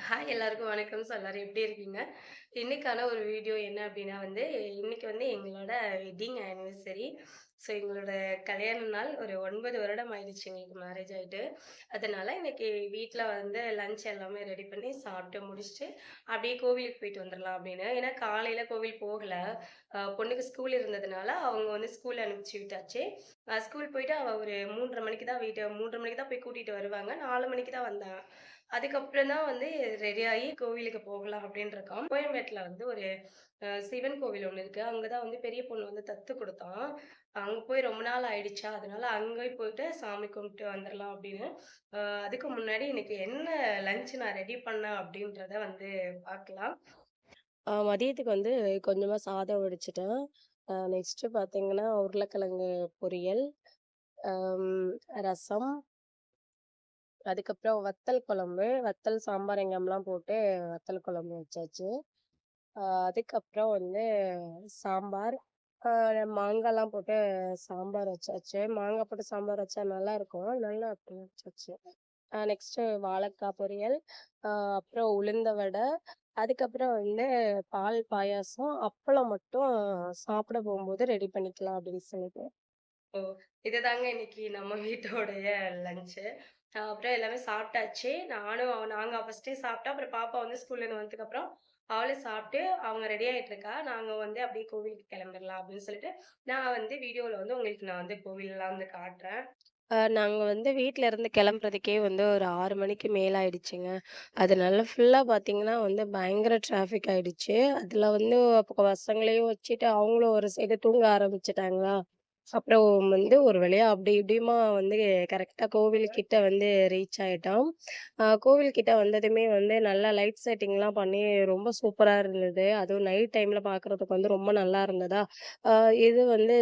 Hi எல்லாருக்கும் வணக்கம். எல்லாரும் எப்படி இருக்கீங்க? இன்னைக்கான ஒரு வீடியோ என்ன அப்படின்னா வந்து, இன்னைக்கு வந்து எங்களோட வெட்டிங் ஆனிவர்சரி. ஸோ எங்களோட கல்யாண நாள் ஒரு 9 வருடம் ஆயிடுச்சு எங்களுக்கு மேரேஜ் ஆயிட்டு. அதனால இன்னைக்கு வீட்ல வந்து லஞ்ச் எல்லாமே ரெடி பண்ணி சாப்பிட்டு முடிச்சுட்டு, அப்படியே கோவிலுக்கு போயிட்டு வந்துரலாம் அப்படின்னு. ஏன்னா காலையில கோவில் போகல. பொண்ணுக்கு ஸ்கூல் இருந்ததுனால அவங்க வந்து ஸ்கூல் அனுப்பிச்சு விட்டாச்சு. ஸ்கூல் போயிட்டு அவ ஒரு 3:30 மணிக்கு தான் 3:30 மணிக்கு தான் போய் கூட்டிட்டு வருவாங்க. 4 மணிக்கு தான் வந்தா. அதுக்கப்புறம் தான் வந்து ரெடி ஆயி கோவிலுக்கு போகலாம் அப்படின்னு இருக்கோம். கோயம்பேட்ல வந்து ஒரு சிவன் கோவில் ஒண்ணு இருக்கு. அங்க தான் வந்து பெரிய பொண்ணு வந்து தத்து குடுத்தா. அங்க போய் ரொம்ப நாள் ஆயிடுச்சா, அதனால அங்கே போயிட்டு சாமி கும்பிட்டு வந்துரலாம் அப்படின்னு. அ அதுக்கு முன்னாடி இன்னைக்கு என்ன லஞ்ச் நான் ரெடி பண்ணேன் அப்படின்றத வந்து பார்க்கலாம். மதியத்துக்கு வந்து கொஞ்சமா சாதம் வடிச்சுட்டேன். நெக்ஸ்ட்டு பார்த்தீங்கன்னா, உருளைக்கிழங்கு பொரியல், அம் ரசம், அதுக்கப்புறம் வத்தல் குழம்பு, வத்தல், சாம்பார், வெங்காயம்லாம் போட்டு வத்தல் குழம்பு வச்சாச்சு. அதுக்கப்புறம் வந்து சாம்பார், அ மாங்காய்லாம் போட்டு சாம்பார் வச்சாச்சு. மாங்காய் போட்டு சாம்பார் வச்சா நல்லாருக்கும். அதனால அப்படி வச்சாச்சு. நெக்ஸ்ட்டு வாழைக்காய் பொரியல், அ அப்புறம் உளுந்த வடை, அதுக்கப்புறம் வந்து பால் பாயாசம், அப்பளம் மட்டும் சாப்பிட போகும்போது ரெடி பண்ணிக்கலாம் அப்படின்னு சொல்லிட்டு. ஓ! இதுதாங்க இன்னைக்கு நம்ம வீட்டோடைய லஞ்ச்சு. அப்புறம் எல்லாமே சாப்பிட்டாச்சு. நாங்க ஃபர்ஸ்ட்டே சாப்பிட்டோம். அப்புறம் பாப்பா வந்து ஸ்கூல்லேருந்து வந்ததுக்கப்புறம், அவளும் சாப்பிட்டு அவங்க ரெடி ஆயிட்டு இருக்கா. நாங்க வந்து அப்படியே கோவிலுக்கு கிளம்பிடலாம் அப்படின்னு சொல்லிட்டு, நான் வந்து வீடியோல வந்து உங்களுக்கு நான் வந்து கோவில்லாம் வந்து காட்டுறேன். நாங்க வந்து வீட்ல இருந்து கிளம்புறதுக்கே வந்து ஒரு 6 மணிக்கு மேல ஆயிடுச்சுங்க. அதனால ஃபுல்லா பார்த்தீங்கன்னா வந்து பயங்கர டிராஃபிக் ஆயிடுச்சு. அதுல வந்து அப்ப பசங்களையும் வச்சுட்டு அவங்களும் ஒரு சைடு தூங்க ஆரம்பிச்சுட்டாங்களா. அப்புறம் வந்து ஒரு வழியா அப்படி இப்படியுமா வந்து கரெக்ட்டா கோவில் கிட்ட வந்து ரீச் ஆயிட்டோம். கோவில் கிட்ட வந்ததுமே வந்து நல்லா லைட் செட்டிங்லாம் பண்ணி ரொம்ப சூப்பரா இருந்தது. அதுவும் நைட் டைம்ல பார்க்குறதுக்கு வந்து ரொம்ப நல்லா இருந்ததா. அ இது வந்து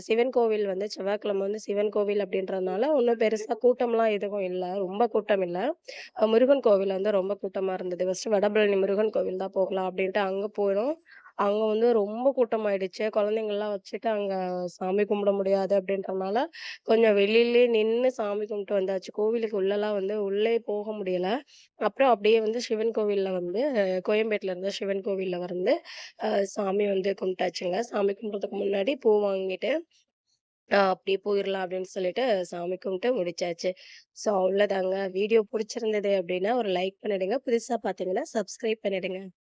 சிவன் கோவில் வந்து செவ்வாய்க்கிழமை வந்து சிவன் கோவில் அப்படின்றதுனால ஒண்ணும் பெருசா கூட்டம்லாம் எதுவும் இல்ல. ரொம்ப கூட்டம் இல்ல. முருகன் கோவில் வந்து ரொம்ப கூட்டமா இருந்தது. ஃபர்ஸ்ட்டு வடபழனி முருகன் கோவில் தான் போகலாம் அப்படின்ட்டு அங்க போனோம். அங்க வந்து ரொம்ப கூட்டமாயிடுச்சு. குழந்தைங்கலாம் வச்சுட்டு அங்க சாமி கும்பிட முடியாது அப்படின்றனால, கொஞ்சம் வெளிலயே நின்னு சாமி கும்பிட்டு வந்தாச்சு. கோவிலுக்கு உள்ளலாம் வந்து உள்ளே போக முடியல. அப்புறம் அப்படியே வந்து சிவன் கோவில்ல வந்து கோயம்பேட்ல இருந்த சிவன் கோவில்ல வந்து சாமி வந்து கும்பிட்டாச்சுங்க. சாமி கும்பிடுறதுக்கு முன்னாடி பூ வாங்கிட்டு, அப்படியே போயிரலாம் அப்படின்னு சொல்லிட்டு சாமி கும்பிட்டு முடிச்சாச்சு. ஸோ அவ்வளோதாங்க. வீடியோ புடிச்சிருந்தது அப்படின்னா ஒரு லைக் பண்ணிடுங்க. புதுசா பார்த்தீங்கன்னா சப்ஸ்கிரைப் பண்ணிடுங்க.